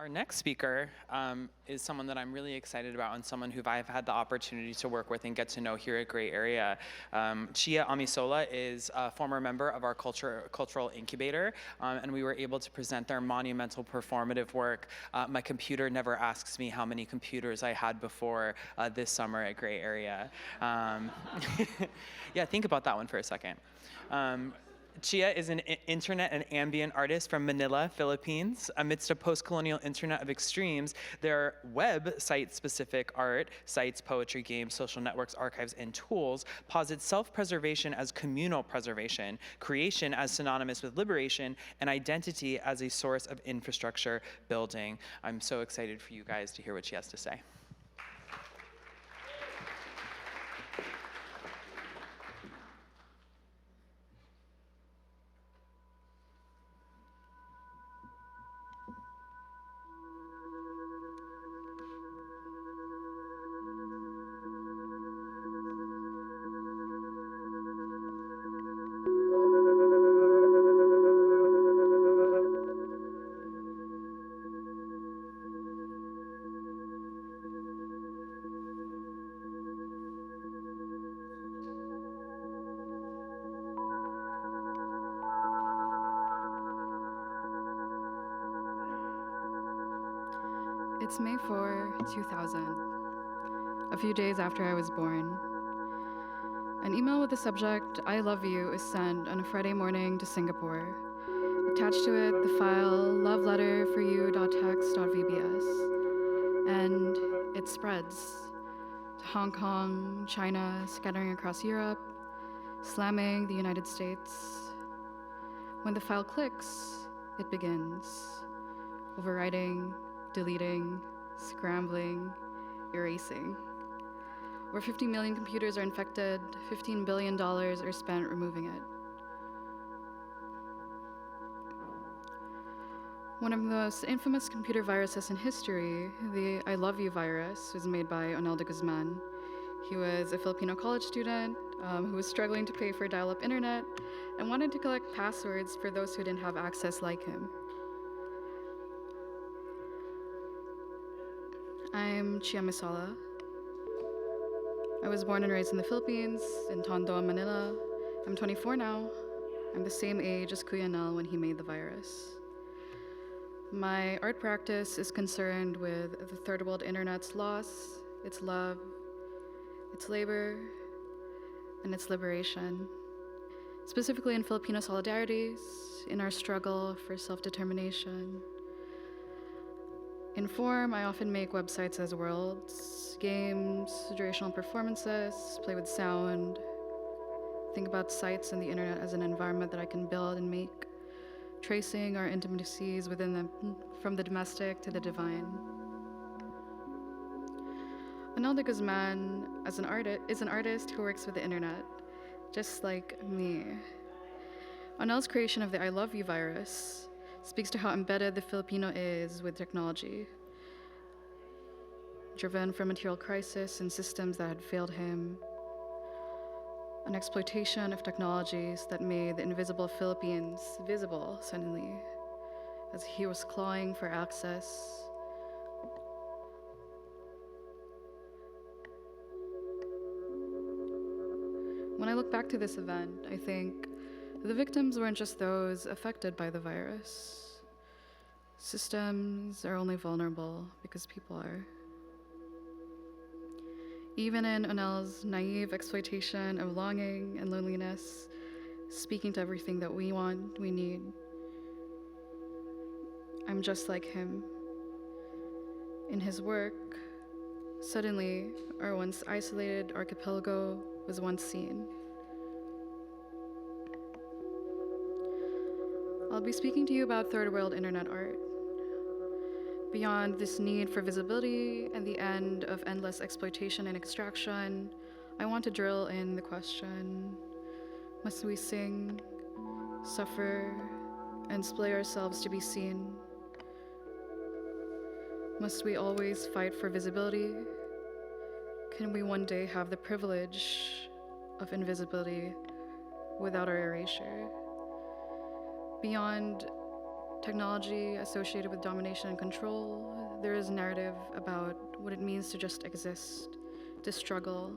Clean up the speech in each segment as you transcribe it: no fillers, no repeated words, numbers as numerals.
Our next speaker is someone that I'm really excited about and someone who I've had the opportunity to work with and get to know here at Gray Area. Chia Amisola is a former member of our cultural incubator, and we were able to present their monumental performative work, My Computer Never Asks Me How Many Computers I Had Before, this summer at Gray Area. Yeah, think about that one for a second. Chia is an internet and ambient artist from Manila, Philippines. Amidst a post-colonial internet of extremes, their website-specific art, sites, poetry, games, social networks, archives, and tools posit self-preservation as communal preservation, creation as synonymous with liberation, and identity as a source of infrastructure building. I'm so excited for you guys to hear what she has to say. It's May 4, 2000, a few days after I was born. An email with the subject, I love you, is sent on a Friday morning to Singapore. Attached to it, the file loveletterforyou.txt.vbs. And it spreads to Hong Kong, China, scattering across Europe, slamming the United States. When the file clicks, it begins. Overwriting, deleting, scrambling, erasing. Over 50 million computers are infected, $15 billion are spent removing it. One of the most infamous computer viruses in history, the I Love You virus, was made by Onel de Guzman. He was a Filipino college student who was struggling to pay for dial-up internet and wanted to collect passwords for those who didn't have access like him. I'm Chia Amisola. I was born and raised in the Philippines, in Tondo, Manila. I'm 24 now. I'm the same age as Kuya Nel when he made the virus. My art practice is concerned with the third world internet's loss, its love, its labor, and its liberation. Specifically in Filipino solidarities, in our struggle for self-determination. In form, I often make websites as worlds, games, durational performances, play with sound, think about sites and the internet as an environment that I can build and make, tracing our intimacies within them, from the domestic to the divine. Onel de Guzman, is an artist who works with the internet, just like me. Onel's creation of the I Love You virus speaks to how embedded the Filipino is with technology, driven from material crisis and systems that had failed him, an exploitation of technologies that made the invisible Philippines visible suddenly, as he was clawing for access. When I look back to this event, I think the victims weren't just those affected by the virus. Systems are only vulnerable because people are. Even in Onel's naive exploitation of longing and loneliness, speaking to everything that we want, we need, I'm just like him. In his work, suddenly, our once isolated archipelago was once seen. I'll be speaking to you about third world internet art. Beyond this need for visibility and the end of endless exploitation and extraction, I want to drill in the question, must we sing, suffer, and splay ourselves to be seen? Must we always fight for visibility? Can we one day have the privilege of invisibility without our erasure? Beyond technology associated with domination and control, there is a narrative about what it means to just exist, to struggle.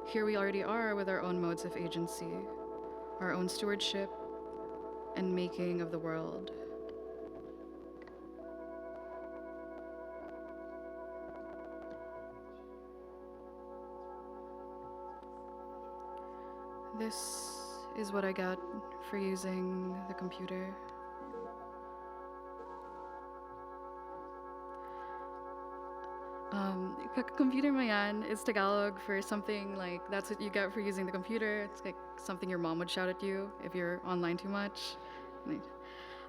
Here we already are with our own modes of agency, our own stewardship and making of the world. This is what I got for using the computer. Computer mayan is Tagalog for something like that's what you get for using the computer. It's like something your mom would shout at you if you're online too much.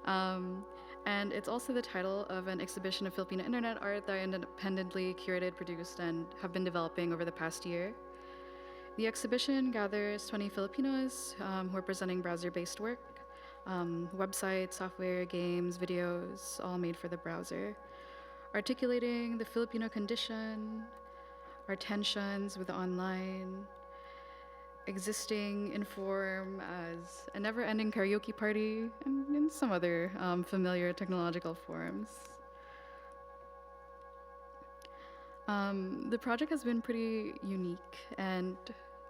And it's also the title of an exhibition of Filipino internet art that I independently curated, produced, and have been developing over the past year. The exhibition gathers 20 Filipinos who are presenting browser-based work, websites, software, games, videos, all made for the browser, articulating the Filipino condition, our tensions with the online, existing in form as a never-ending karaoke party, and in some other familiar technological forms. The project has been pretty unique and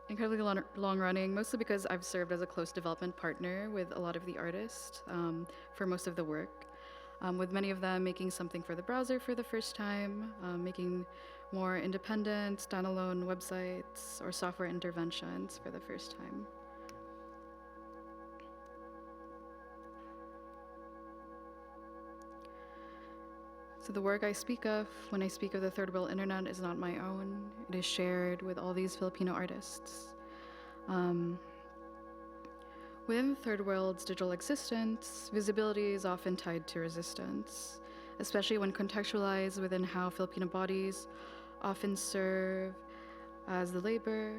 incredibly long-running, mostly because I've served as a close development partner with a lot of the artists for most of the work, with many of them making something for the browser for the first time, making more independent, standalone websites or software interventions for the first time. So the work I speak of when I speak of the third world internet is not my own. It is shared with all these Filipino artists. Within the third world's digital existence, visibility is often tied to resistance, especially when contextualized within how Filipino bodies often serve as the labor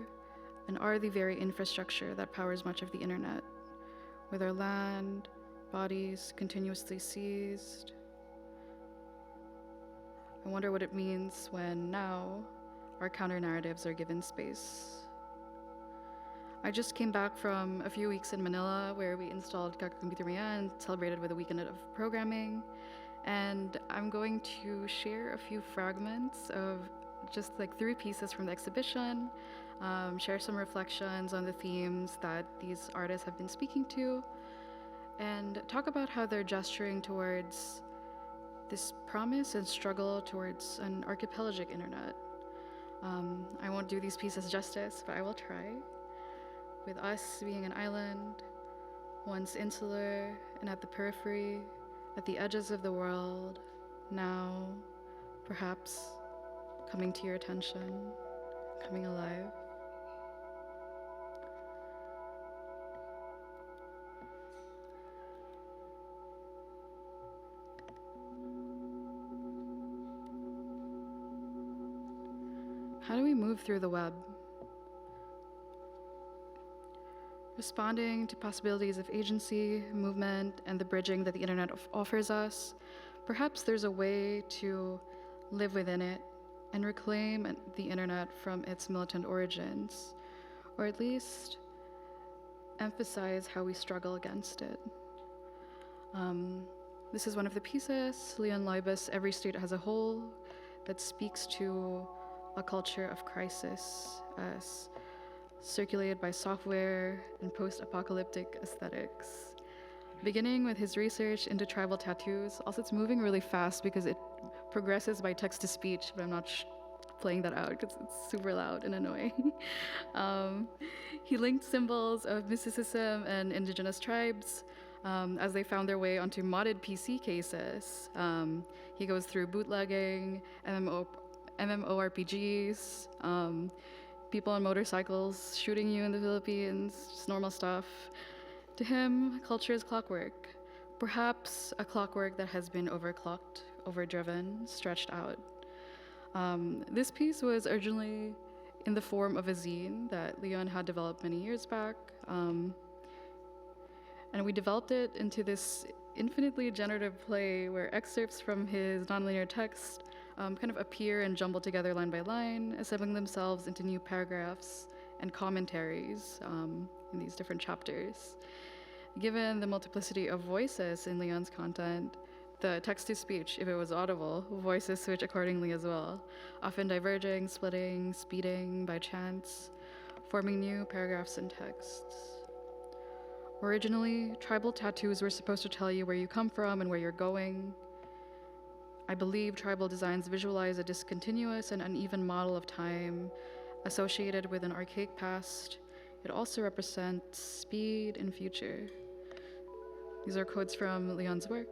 and are the very infrastructure that powers much of the internet, with our land, bodies continuously seized. I wonder what it means when now our counter-narratives are given space. I just came back from a few weeks in Manila where we installed Computer and celebrated with a weekend of programming. And I'm going to share a few fragments of just like 3 pieces from the exhibition, share some reflections on the themes that these artists have been speaking to, and talk about how they're gesturing towards this promise and struggle towards an archipelagic internet. I won't do these pieces justice, but I will try. With us being an island, once insular and at the periphery, at the edges of the world, now, perhaps, coming to your attention, coming alive. How do we move through the web? Responding to possibilities of agency, movement, and the bridging that the internet offers us, perhaps there's a way to live within it and reclaim the internet from its militant origins, or at least emphasize how we struggle against it. This is one of the pieces, Leon Leibus' Every State Has a Whole, that speaks to a culture of crisis as circulated by software and post-apocalyptic aesthetics. Beginning with his research into tribal tattoos, also it's moving really fast because it progresses by text-to-speech, but I'm not playing that out because it's super loud and annoying. He linked symbols of mysticism and indigenous tribes as they found their way onto modded PC cases. He goes through bootlegging, MMORPGs, people on motorcycles shooting you in the Philippines, just normal stuff. To him, culture is clockwork. Perhaps a clockwork that has been overclocked, overdriven, stretched out. This piece was originally in the form of a zine that Leon had developed many years back. And we developed it into this infinitely generative play where excerpts from his nonlinear text kind of appear and jumble together line by line, assembling themselves into new paragraphs and commentaries in these different chapters. Given the multiplicity of voices in Leon's content, the text-to-speech, if it was audible, voices switch accordingly as well, often diverging, splitting, speeding by chance, forming new paragraphs and texts. Originally, tribal tattoos were supposed to tell you where you come from and where you're going. I believe tribal designs visualize a discontinuous and uneven model of time associated with an archaic past. It also represents speed and future. These are quotes from Leon's work.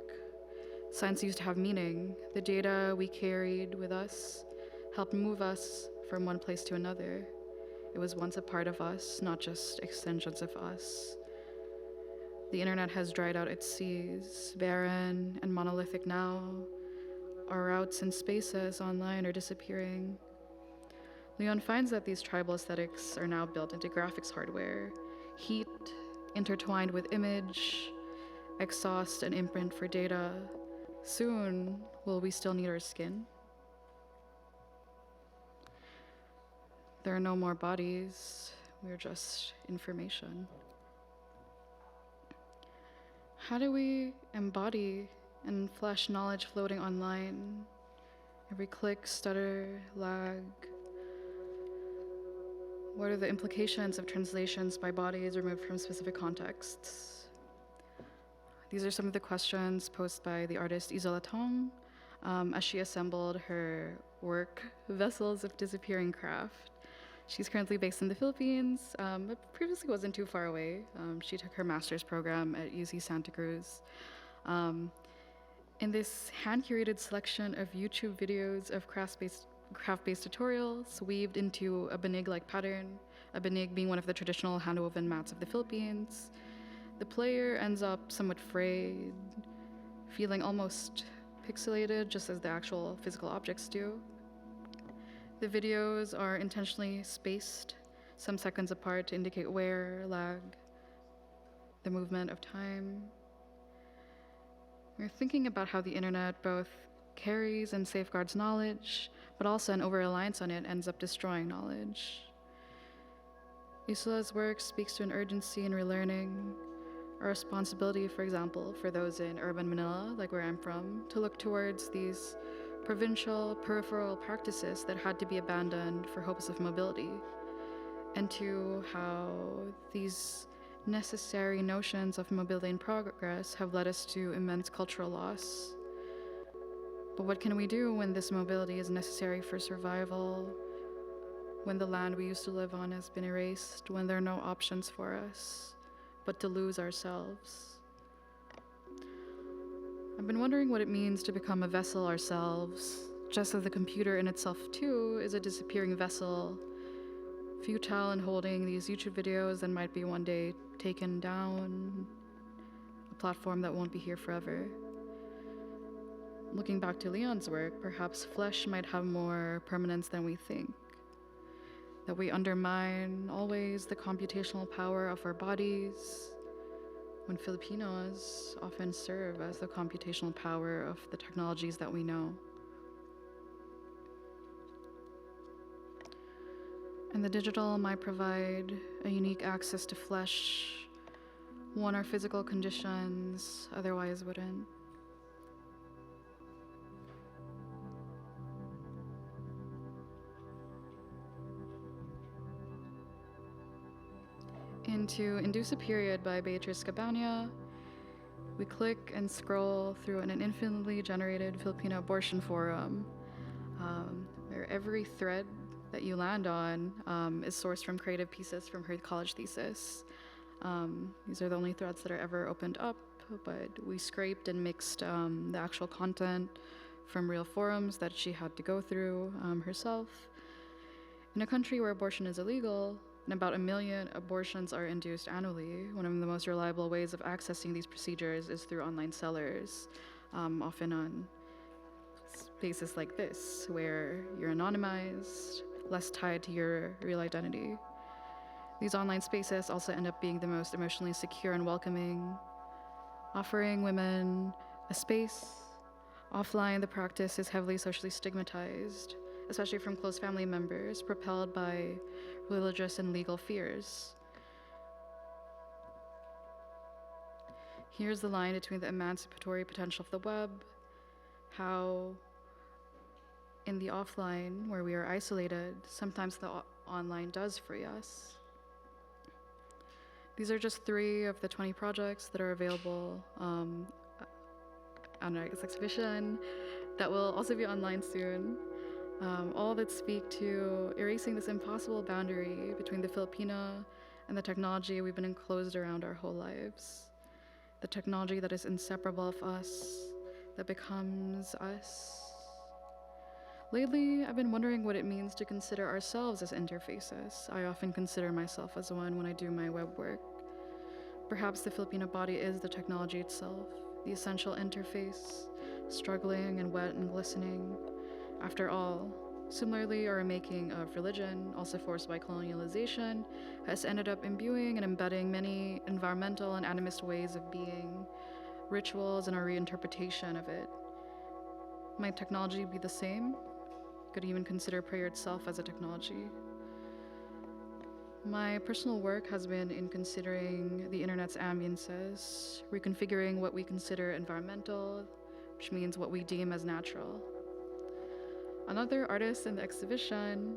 Science used to have meaning. The data we carried with us helped move us from one place to another. It was once a part of us, not just extensions of us. The internet has dried out its seas, barren and monolithic now. Our routes and spaces online are disappearing. Leon finds that these tribal aesthetics are now built into graphics hardware, heat intertwined with image, exhaust and imprint for data. Soon, will we still need our skin? There are no more bodies, we're just information. How do we embody and flesh knowledge floating online? Every click, stutter, lag. What are the implications of translations by bodies removed from specific contexts? These are some of the questions posed by the artist Isola Tong as she assembled her work, Vessels of Disappearing Craft. She's currently based in the Philippines, but previously wasn't too far away. She took her master's program at UC Santa Cruz. In this hand-curated selection of YouTube videos of craft-based tutorials weaved into a banig-like pattern, a banig being one of the traditional hand-woven mats of the Philippines, the player ends up somewhat frayed, feeling almost pixelated, just as the actual physical objects do. The videos are intentionally spaced, some seconds apart to indicate wear, lag, the movement of time. We're thinking about how the internet both carries and safeguards knowledge, but also an over-reliance on it ends up destroying knowledge. Isola's work speaks to an urgency in relearning, a responsibility, for example, for those in urban Manila, like where I'm from, to look towards these provincial, peripheral practices that had to be abandoned for hopes of mobility, and to how these necessary notions of mobility and progress have led us to immense cultural loss. But what can we do when this mobility is necessary for survival, when the land we used to live on has been erased, when there are no options for us but to lose ourselves? I've been wondering what it means to become a vessel ourselves, just as the computer in itself too is a disappearing vessel, futile in holding these YouTube videos that might be one day taken down, a platform that won't be here forever. Looking back to Leon's work, perhaps flesh might have more permanence than we think, that we undermine always the computational power of our bodies, when Filipinos often serve as the computational power of the technologies that we know. And the digital might provide a unique access to flesh, one our physical conditions otherwise wouldn't. Into Induce a Period by Beatrice Cabana, we click and scroll through an infinitely generated Filipino abortion forum, where every thread that you land on is sourced from creative pieces from her college thesis. These are the only threads that are ever opened up, but we scraped and mixed the actual content from real forums that she had to go through herself. In a country where abortion is illegal, and about 1 million abortions are induced annually, one of the most reliable ways of accessing these procedures is through online sellers, often on spaces like this, where you're anonymized, less tied to your real identity. These online spaces also end up being the most emotionally secure and welcoming, offering women a space. Offline, the practice is heavily socially stigmatized, especially from close family members, propelled by religious and legal fears. Here's the line between the emancipatory potential of the web, how in the offline, where we are isolated, sometimes the online does free us. These are just 3 of the 20 projects that are available on our exhibition that will also be online soon. All that speak to erasing this impossible boundary between the Filipino and the technology we've been enclosed around our whole lives. The technology that is inseparable of us, that becomes us. Lately, I've been wondering what it means to consider ourselves as interfaces. I often consider myself as one when I do my web work. Perhaps the Filipino body is the technology itself, the essential interface, struggling and wet and glistening. After all, similarly, our making of religion, also forced by colonialization, has ended up imbuing and embedding many environmental and animist ways of being, rituals, and our reinterpretation of it. Might technology be the same? Could even consider prayer itself as a technology. My personal work has been in considering the internet's ambiances, reconfiguring what we consider environmental, which means what we deem as natural. Another artist in the exhibition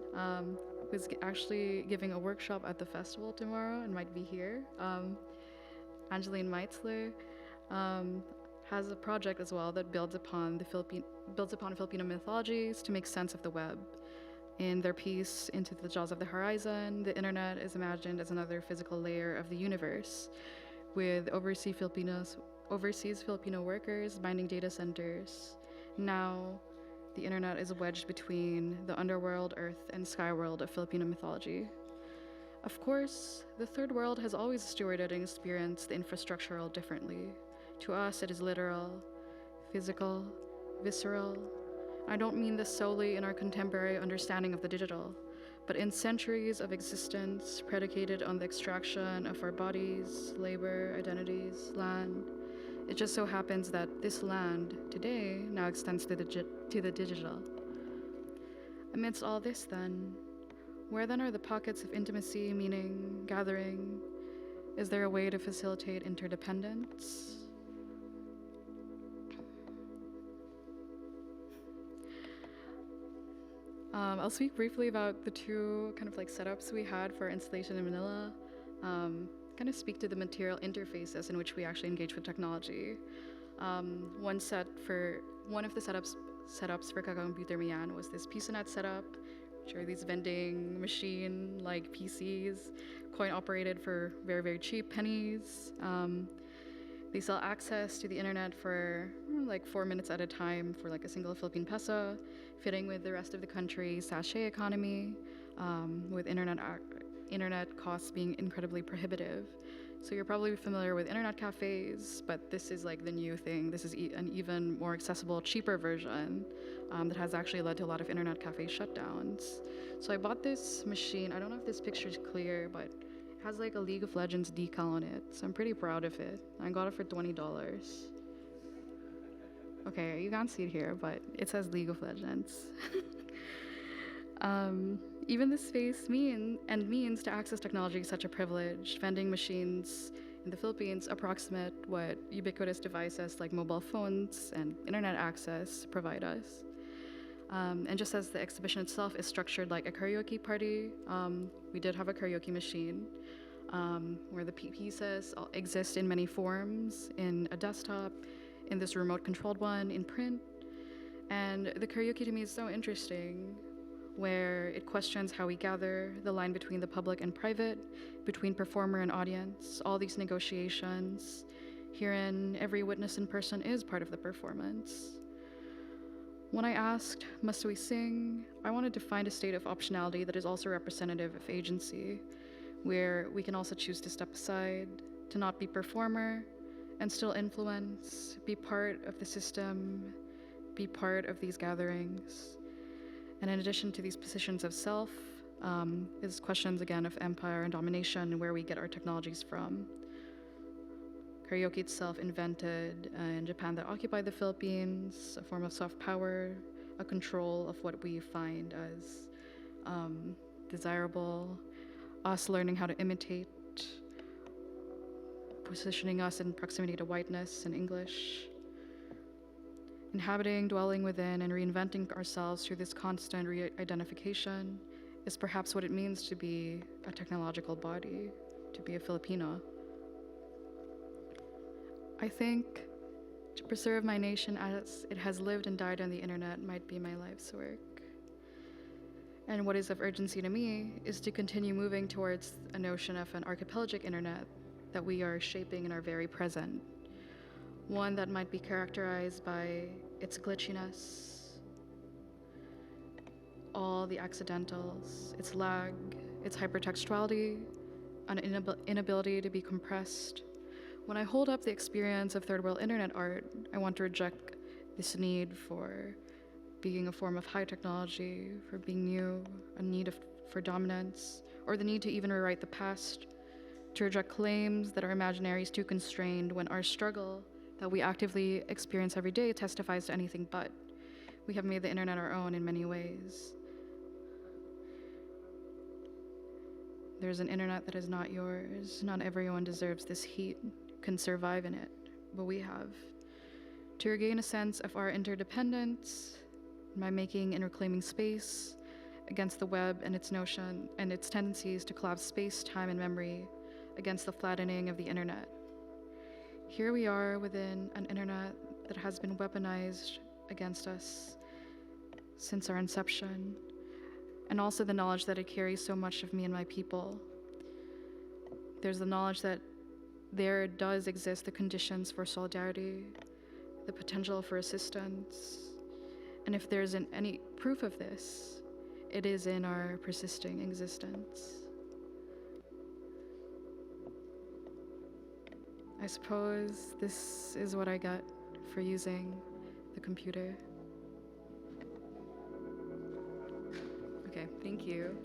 who's actually giving a workshop at the festival tomorrow and might be here, Angeline Meitzler, has a project as well that builds upon Filipino mythologies to make sense of the web. In their piece, Into the Jaws of the Horizon, the internet is imagined as another physical layer of the universe, with overseas Filipino workers mining data centers. Now, the internet is wedged between the underworld, earth, and sky world of Filipino mythology. Of course, the third world has always stewarded and experienced the infrastructural differently. To us, it is literal, physical, visceral. I don't mean this solely in our contemporary understanding of the digital, but in centuries of existence predicated on the extraction of our bodies, labor, identities, land. It just so happens that this land, today, now extends to the digital. Amidst all this then, where then are the pockets of intimacy, meaning, gathering? Is there a way to facilitate interdependence? I'll speak briefly about the 2 kind of like setups we had for our installation in Manila. Kind of speak to the material interfaces in which we actually engage with technology. One of the setups for Computer Mian was this PisoNet setup, which are these vending machine like PCs, coin operated for very, very cheap pennies. They sell access to the internet for like 4 minutes at a time for like a single Philippine peso, fitting with the rest of the country's sachet economy, with internet costs being incredibly prohibitive. So you're probably familiar with internet cafes, but this is like the new thing. This is an even more accessible, cheaper version that has actually led to a lot of internet cafe shutdowns. So I bought this machine. I don't know if this picture is clear, but it has like a League of Legends decal on it. So I'm pretty proud of it. I got it for $20. Okay, you can't see it here, but it says League of Legends. Even the space means to access technology is such a privilege. Vending machines in the Philippines approximate what ubiquitous devices like mobile phones and internet access provide us. And just as the exhibition itself is structured like a karaoke party, we did have a karaoke machine where the pieces exist in many forms, in a desktop, in this remote controlled one, in print. And the karaoke to me is so interesting, where it questions how we gather, the line between the public and private, between performer and audience, all these negotiations. Herein, every witness in person is part of the performance. When I asked, must we sing? I wanted to find a state of optionality that is also representative of agency, where we can also choose to step aside, to not be performer, and still influence, be part of the system, be part of these gatherings. And in addition to these positions of self, is questions again of empire and domination and where we get our technologies from. Karaoke itself invented in Japan that occupied the Philippines, a form of soft power, a control of what we find as desirable, us learning how to imitate. positioning us in proximity to whiteness and English. Inhabiting, dwelling within, and reinventing ourselves through this constant re-identification is perhaps what it means to be a technological body, to be a Filipino. I think to preserve my nation as it has lived and died on the internet might be my life's work. And what is of urgency to me is to continue moving towards a notion of an archipelagic internet that we are shaping in our very present. One that might be characterized by its glitchiness, all the accidentals, its lag, its hypertextuality, an inability to be compressed. When I hold up the experience of third world internet art, I want to reject this need for being a form of high technology, for being new, a need for dominance, or the need to even rewrite the past, to reject claims that our imaginary is too constrained when our struggle that we actively experience every day testifies to anything but. We have made the internet our own in many ways. There's an internet that is not yours. Not everyone deserves this heat, can survive in it, but we have. To regain a sense of our interdependence by making and reclaiming space against the web and its notion and its tendencies to collapse space, time, and memory against the flattening of the internet. Here we are within an internet that has been weaponized against us since our inception, and also the knowledge that it carries so much of me and my people. There's the knowledge that there does exist the conditions for solidarity, the potential for assistance, and if there isn't any proof of this, it is in our persisting existence. I suppose this is what I got for using the computer. Okay, thank you.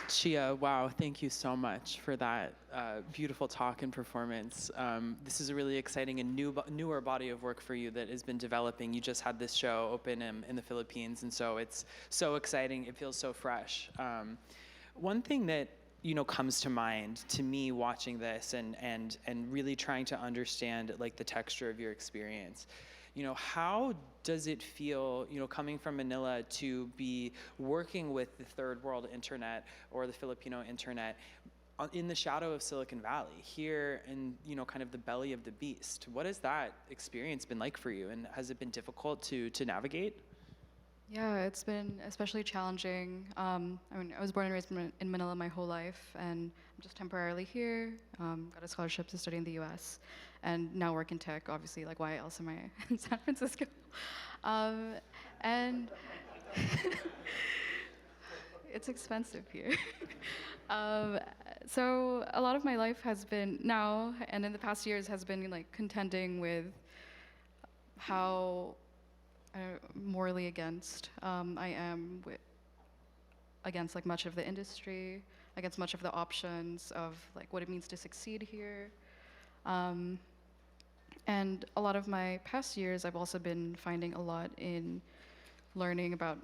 Chia, wow, thank you so much for that beautiful talk and performance. This is a really exciting and newer body of work for you that has been developing. You just had this show open in the Philippines, and so it's so exciting. It feels so fresh. One thing that comes to mind to me watching this and really trying to understand like the texture of your experience. How does it feel, coming from Manila to be working with the third world internet or the Filipino internet in the shadow of Silicon Valley, here in, kind of the belly of the beast? What has that experience been like for you, and has it been difficult to navigate? Yeah, it's been especially challenging. I was born and raised in Manila my whole life, and I'm just temporarily here. Got a scholarship to study in the US, and now work in tech, obviously, like why else am I in San Francisco? And it's expensive here. So a lot of my life has been now, and in the past years, has been like contending with how morally against I am against like much of the industry, against much of the options of like what it means to succeed here. And a lot of my past years, I've also been finding a lot in learning about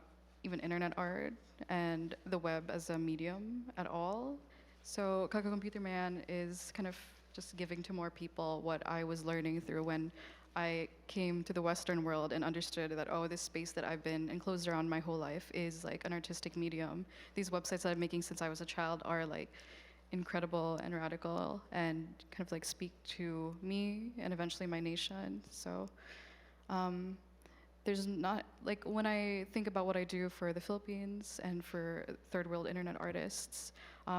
even internet art and the web as a medium at all. So Kaka Computer Man is kind of just giving to more people what I was learning through when I came to the Western world and understood that, oh, this space that I've been enclosed around my whole life is like an artistic medium. These websites that I'm making since I was a child are like incredible and radical and kind of like speak to me and eventually my nation. So there's not, like when I think about what I do for the Philippines and for third world internet artists,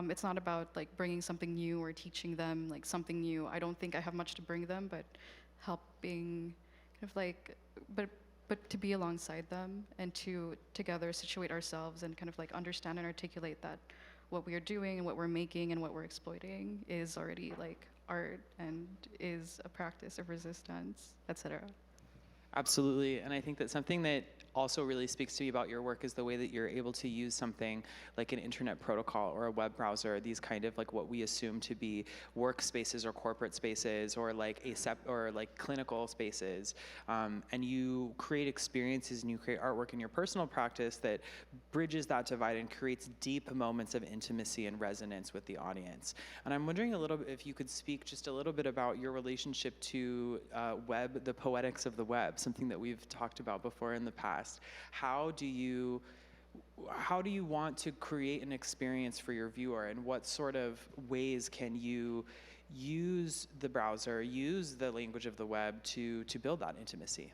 it's not about like bringing something new or teaching them like something new. I don't think I have much to bring them, but helping kind of like, but to be alongside them and to together situate ourselves and kind of like understand and articulate that what we are doing and what we're making and what we're exploiting is already like art and is a practice of resistance, etc. Absolutely, and I think that something that also really speaks to me about your work is the way that you're able to use something like an internet protocol or a web browser, these kind of like what we assume to be workspaces or corporate spaces or like or like clinical spaces, and you create experiences and you create artwork in your personal practice that bridges that divide and creates deep moments of intimacy and resonance with the audience. And I'm wondering a little bit if you could speak just a little bit about your relationship to web, the poetics of the web, something that we've talked about before in the past. How do you want to create an experience for your viewer, and what sort of ways can you use the browser, use the language of the web to build that intimacy?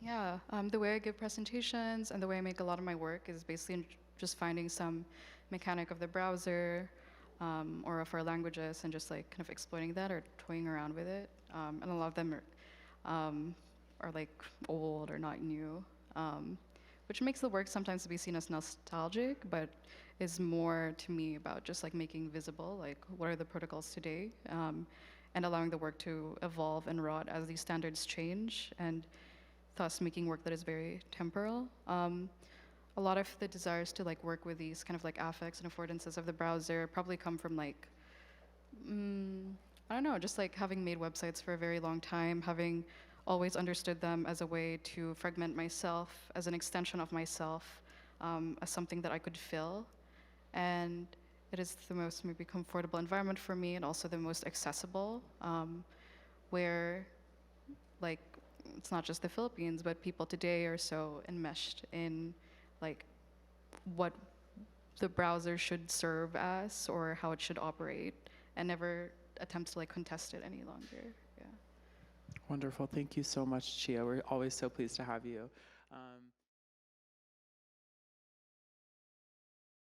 Yeah, the way I give presentations and the way I make a lot of my work is basically just finding some mechanic of the browser or of our languages and just like kind of exploiting that or toying around with it. And a lot of them are like old or not new, which makes the work sometimes to be seen as nostalgic, but is more to me about just like making visible like what are the protocols today, and allowing the work to evolve and rot as these standards change, and thus making work that is very temporal. A lot of the desires to like work with these kind of like affects and affordances of the browser probably come from like, I don't know, just like having made websites for a very long time, having always understood them as a way to fragment myself, as an extension of myself, as something that I could fill. And it is the most maybe comfortable environment for me and also the most accessible, where like it's not just the Philippines, but people today are so enmeshed in like what the browser should serve as or how it should operate, and never attempts to like contest it any longer. Yeah. Wonderful. Thank you so much, Chia. We're always so pleased to have you.